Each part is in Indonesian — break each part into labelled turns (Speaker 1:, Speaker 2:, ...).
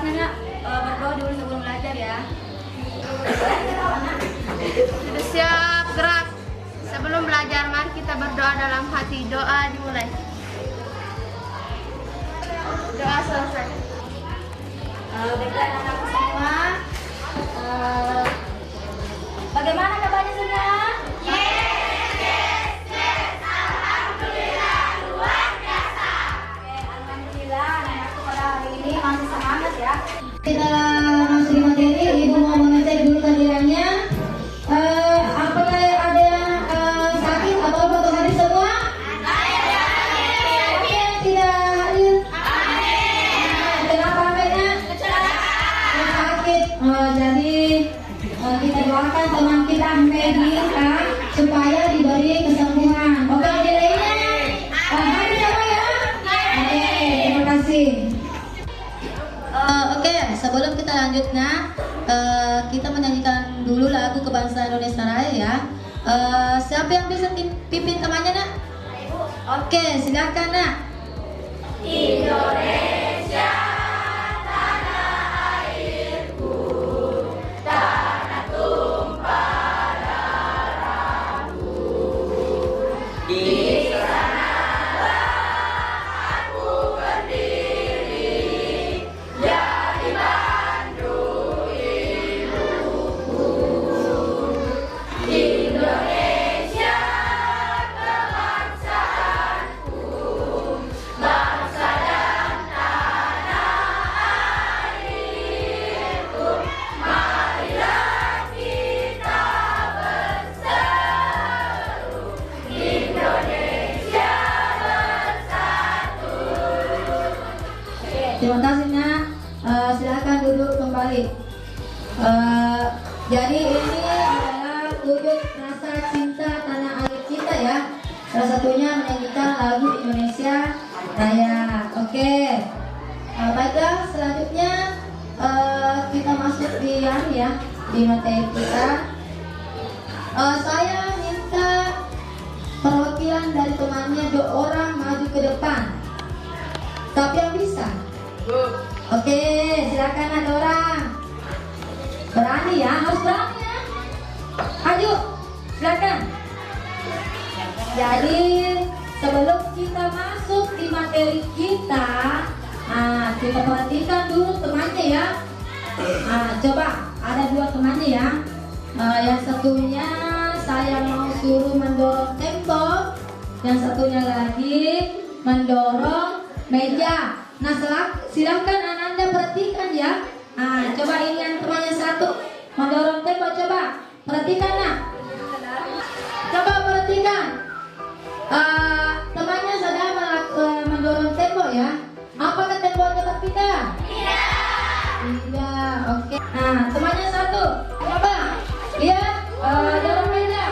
Speaker 1: kelasnya nak berdoa dulu sebelum belajar ya. Sudah siap, gerak. Sebelum belajar mari kita berdoa dalam hati. Doa dimulai. Doa selesai. Baiklah anak-anakku semua. Bagaimana kabarnya semua? Masih semangat ya.
Speaker 2: Kita masuk di materi, Ibu mau mengecek dulu kehadirannya. Apakah ada yang sakit atau foto hadir semua? Ada yang tidak hadir? Kenapa hampirnya? Sakit. Jadi kita doakan teman kita Megi supaya diberi kesembuhan. Oke, ada lainnya? Hadir semua ya? Oke, terima kasih. Oke, sebelum kita lanjutnya, kita menyanyikan dulu lagu kebangsaan Indonesia Raya ya. Siapa yang bisa pimpin temannya nak? Oke, silakan nak. Indonesia, tanah airku, tanah tumpah darahku. Di sanalah aku berdiri. Jadi mandu ibuku. Indonesia kebangsaanku, bangsa dan tanah airku. Marilah kita berseru, Indonesia bersatu. Terima kasih nak. Silakan duduk kembali. Jadi ini adalah wujud rasa cinta tanah air kita ya. Salah satunya menyanyikan lagu Indonesia Raya. Oke. Baiklah, selanjutnya kita masuk di materi kita. Saya minta perwakilan dari temannya 2 orang maju ke depan. Tapi yang bisa. Oke, silakan ada orang. Berani ya, harus berani ya. Ayo, silakan. Jadi sebelum kita masuk di materi kita, kita perhatikan dulu temannya ya. Coba ada 2 temannya ya. Yang satunya saya mau suruh mendorong tembok, yang satunya lagi mendorong meja. Nah, silakan Ananda perhatikan ya. Coba ini yang temannya satu mendorong tembok, coba perhatikan nak. Coba perhatikan. Temannya sedang mendorong tembok ya. Apakah temboknya berpindah? Tidak. Oke. Nah, temannya satu. Coba lihat dorong meja.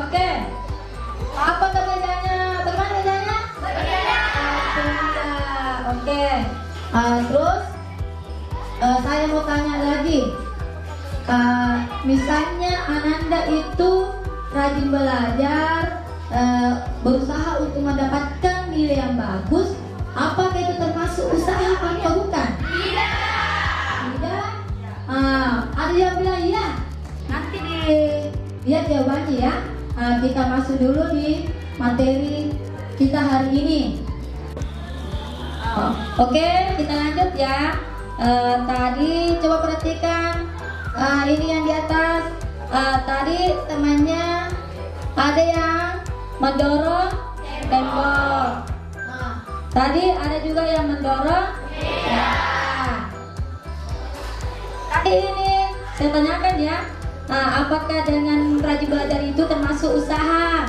Speaker 2: Oke. Apakah mejanya? Teman mejanya? Oke. Terus saya mau tanya lagi. Misalnya Ananda itu rajin belajar, berusaha untuk mendapatkan nilai yang bagus, apakah itu termasuk usaha atau bukan? Tidak. Ada yang bilang iya. Nanti dilihat jawabannya ya. Kita masuk dulu di materi kita hari ini. Oke, kita lanjut ya. Tadi coba perhatikan ini yang di atas. Tadi temannya ada yang mendorong tembok. Tadi ada juga yang mendorong meja. Tadi ini saya tanyakan ya, apakah dengan rajin belajar itu termasuk usaha?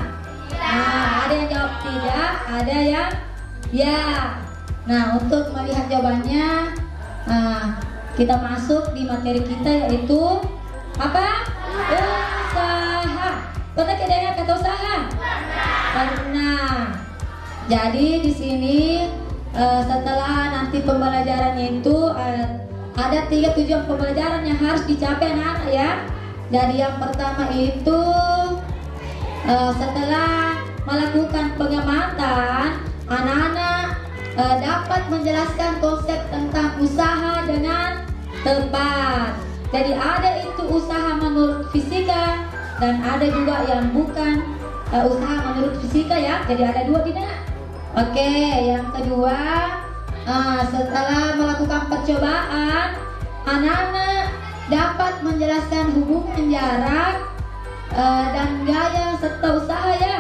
Speaker 2: Ada yang jawab tidak, ada yang ya. Nah, untuk melihat jawabannya, kita masuk di materi kita yaitu apa? Usaha. Pernah kita dengar kata usaha? Pernah. Jadi di sini setelah nanti pembelajarannya itu ada 3 tujuan pembelajaran yang harus dicapai anak-anak ya. Jadi yang pertama itu setelah melakukan pengamatan, anak-anak dapat menjelaskan konsep tentang usaha dengan tepat. Jadi ada itu usaha menurut fisika dan ada juga yang bukan usaha menurut fisika ya. Jadi ada dua tidak? Oke, yang kedua, setelah melakukan percobaan, anak-anak dapat menjelaskan hubungan jarak dan gaya serta usaha ya.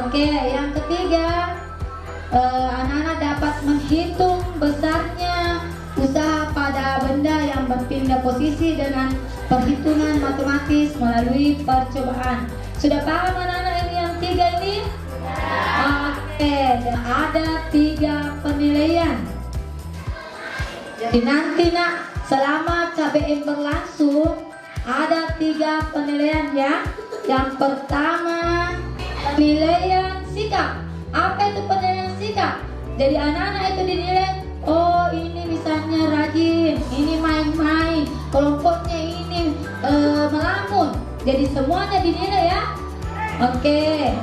Speaker 2: Oke, yang ketiga, anak-anak dapat menghitung besarnya usaha pada benda yang berpindah posisi dengan perhitungan matematis melalui percobaan. Sudah paham anak-anak ini yang tiga ini? Oke, dan ada 3 penilaian. Jadi nanti nak, selama KBM berlangsung ada 3 penilaian ya. Yang pertama, penilaian sikap. Apa itu penilaian sikap? Jadi anak-anak itu dinilai, oh ini misalnya rajin, ini main-main, kelompoknya ini melamun. Jadi semuanya dinilai ya. Oke.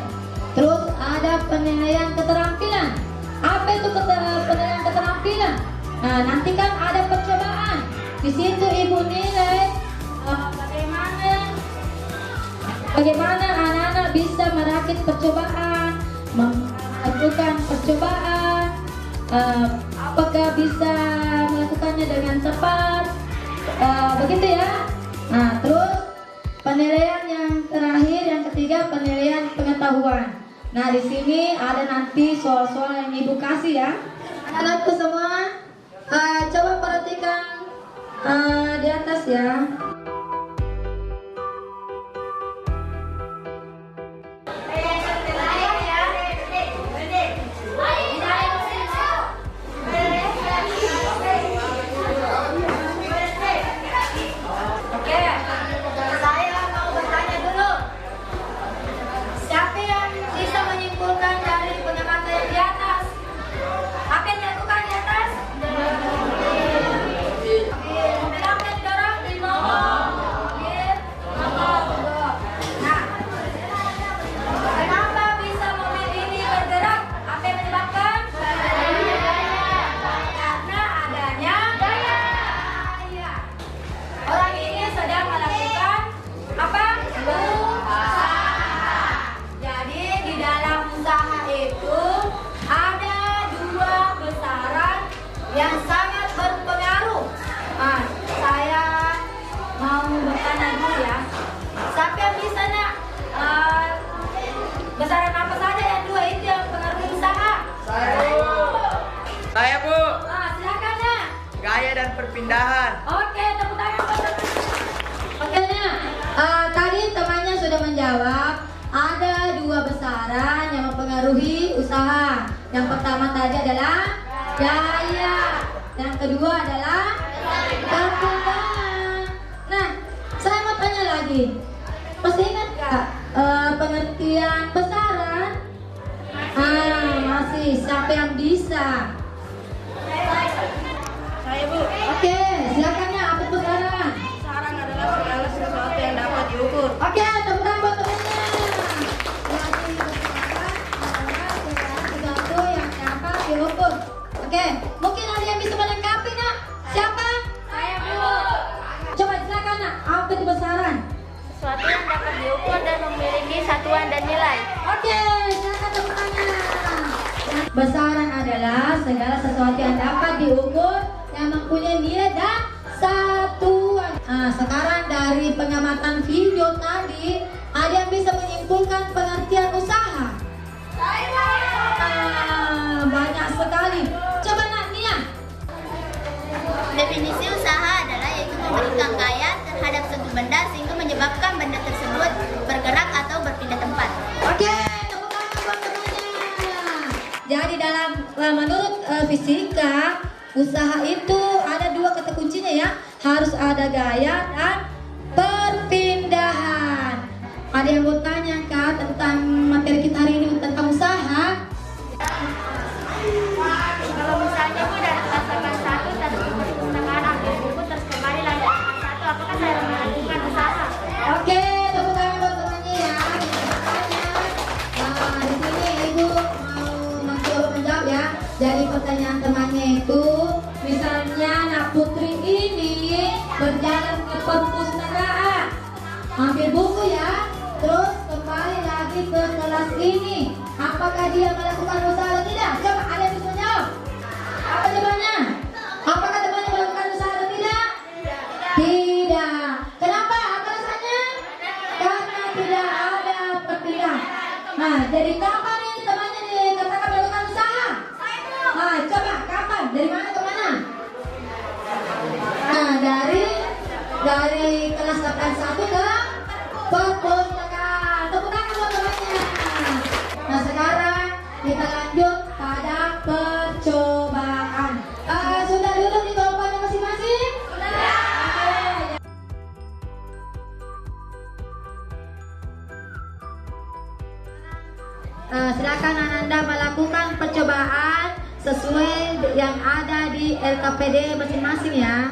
Speaker 2: Terus ada penilaian keterampilan. Apa itu penilaian keterampilan? Nah, nanti kan ada percobaan. Di situ ibu nilai bagaimana anak-anak bisa merakit percobaan, melakukan percobaan, apakah bisa melakukannya dengan cepat, begitu ya. Nah, terus penilaian yang terakhir, yang ketiga, penilaian pengetahuan. Nah, di sini ada nanti soal-soal yang ibu kasih ya. Anak-anakku semua, coba perhatikan di atas ya. Yang sangat berpengaruh. Saya mau bertanya dulu ya. Siapa yang bisa nak besaran apa saja yang dua itu yang pengaruh usaha?
Speaker 3: Saya Bu.
Speaker 2: Silakan nak.
Speaker 3: Gaya dan perpindahan.
Speaker 2: Oke, tepuk tangan. Oke nak. Tadi temannya sudah menjawab. Ada 2 besaran yang mempengaruhi usaha. Yang pertama tadi adalah gaya, yang kedua adalah perpindahan. Nah, saya mau tanya lagi, masih ingat gak pengertian besaran? Masih. Siapa yang bisa?
Speaker 1: Saya Bu.
Speaker 2: Oke, silakan ya. Apa besaran?
Speaker 1: Besaran adalah segala sesuatu yang dapat diukur.
Speaker 2: Oke, tepuk tangan buat temannya. Jadi besaran adalah segala sesuatu yang dapat diukur. Oke, mungkin ada yang bisa melengkapi nak? Siapa?
Speaker 1: Saya Bu.
Speaker 2: Coba silakan nak. Apa itu besaran?
Speaker 1: Sesuatu yang dapat diukur dan memiliki satuan dan nilai.
Speaker 2: Oke, silakan tepuk tangan. Besaran adalah segala sesuatu yang dapat diukur yang mempunyai nilai dan satuan. Sekarang dari pengamatan video tadi, ada yang bisa menyimpulkan pengertian usaha? Banyak sekali. Coba nak Nia.
Speaker 4: Definisi usaha adalah yaitu memberikan gaya terhadap suatu benda sehingga menyebabkan benda tersebut bergerak atau berpindah tempat.
Speaker 2: Oke, tepuk tangan buat temannya. Jadi dalam menurut fisika, usaha itu ada 2 kata kuncinya ya. Harus ada gaya dan perpindahan. Ada yang mau tanya kak tentang materi kita hari ini tentang usaha?
Speaker 1: Kalau misalnya Bu dari kelas 1 terus ke perpustakaan ambil buku terus kembali lagi ke kelas 1, apakah saya melakukan usaha?
Speaker 2: Oke, tepuk tangan buat temannya ya. Di sini ibu mau mencoba menjawab ya. Jadi pertanyaan temannya itu, misalnya Nak Putri ini berjalan ke perpustakaan, ambil buku ya, terus kembali lagi ke kelas ini. Apakah dia melakukan usaha atau tidak? Coba ada yang bisa menjawab. Apa jawabannya? Apakah temannya melakukan usaha atau tidak? Tidak. Kenapa? Apa alasannya? Karena tidak ada perpindahan. Nah, jadi kapan ini temannya dikatakan melakukan usaha? Nah, coba kapan? Dari mana ke mana? Nah, dari kelas 81 ke perpustakaan. Tepuk tangan buat temannya. Nah, sekarang kita lanjut pada percobaan. Sudah duduk di kelompoknya masing-masing? Sudah. Silakan Ananda melakukan percobaan sesuai yang ada di LKPD masing-masing ya.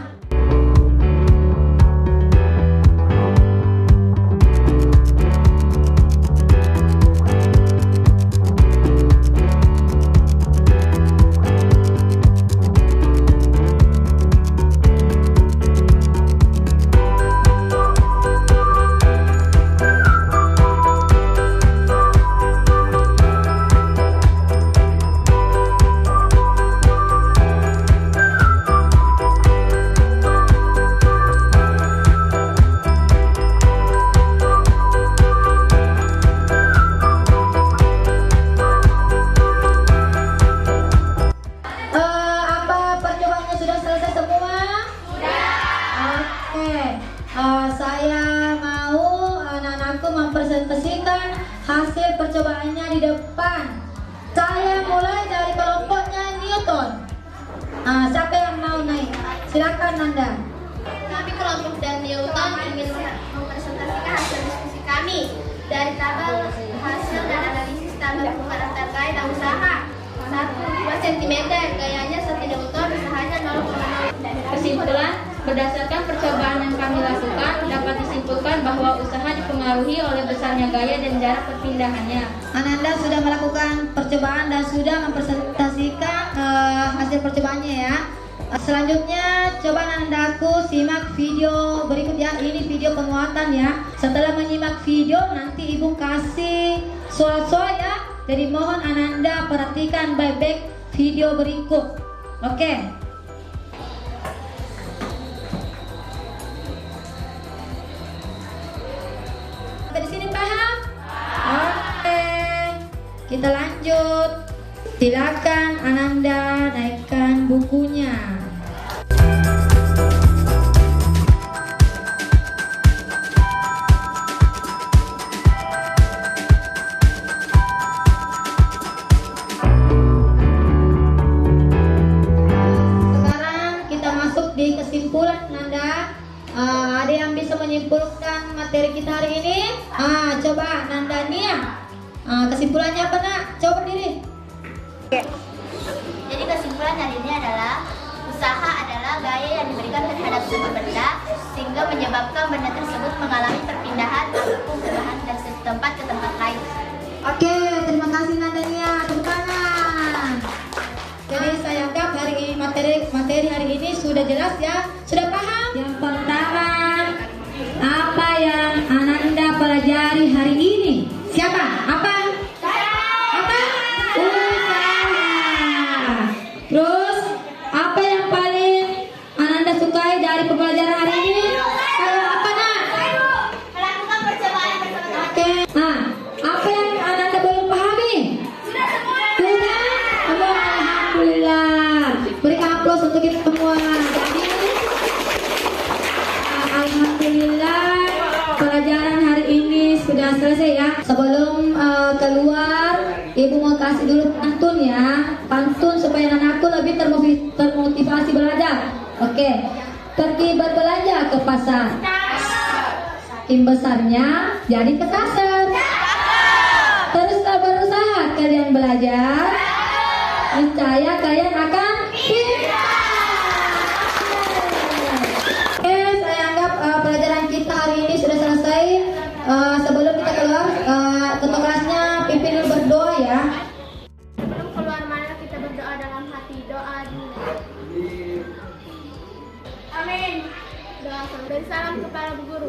Speaker 2: Saya mau anak-anakku mempresentasikan hasil percobaannya di depan. Saya mulai dari kelompoknya Newton. Siapa yang mau naik? Silakan Nanda.
Speaker 4: Kami kelompok dan Newton ingin mempresentasikan hasil diskusi kami dari tabel hasil dan analisis tabel hubungan antar gaya dan usaha. 1,2 cm, gayanya 1 Newton, usahanya 0,0.
Speaker 1: Kesimpulan, berdasarkan percobaan yang kami lakukan, dapat disimpulkan bahwa usaha dipengaruhi oleh besarnya gaya dan jarak perpindahannya.
Speaker 2: Ananda sudah melakukan percobaan dan sudah mempresentasikan hasil percobaannya ya. Selanjutnya coba Anandaku simak video berikut ya. Ini video penguatan ya. Setelah menyimak video nanti ibu kasih soal-soal ya. Jadi mohon Ananda perhatikan baik-baik video berikut. Oke. Di sini paham? Oke. Kita lanjut. Silakan Ananda naikkan bukunya. Sekarang kita masuk di kesimpulan Nanda. Ada yang bisa menyimpulkan materi kita hari ini? Coba Nanda Nia. Kesimpulannya apa nak? Coba berdiri.
Speaker 4: Jadi kesimpulan hari ini adalah usaha adalah gaya yang diberikan terhadap sebuah benda sehingga menyebabkan benda tersebut mengalami perpindahan ataupun perubahan dari satu tempat ke tempat lain.
Speaker 2: Oke, terima kasih Nanda Nia. Tepuk tangan. Jadi saya anggap hari ini materi hari ini sudah jelas ya. Sudah paham? Yang pertama, apa yang Ananda pelajari hari ini? Siapa? Apa? Apa? Usaha. Terus, apa yang paling Ananda sukai dari pembelajaran hari ini? Apa nak?
Speaker 4: Melakukan percobaan bersama-sama.
Speaker 2: Oke. Apa yang Ananda belum pahami?
Speaker 4: Sudah semua.
Speaker 2: Sudah? Semua, alhamdulillah. Berikan aplaus untuk kita semua. Jadi, alhamdulillah pelajaran hari ini sudah selesai ya. Sebelum keluar, ibu mau kasih dulu pantun ya. Pantun supaya anakku lebih termotivasi belajar. Oke. Pergi berbelanja ke pasar. Saking besarnya jadi kesasar. Teruslah berusaha kalian belajar. Niscaya kalian akan pintar. Oke, saya anggap pelajaran kita hari ini sudah selesai. Sebelum kita keluar, ketua kelasnya pimpin berdoa ya.
Speaker 1: Sebelum keluar marilah kita berdoa dalam
Speaker 4: Salam kepada Bu Guru.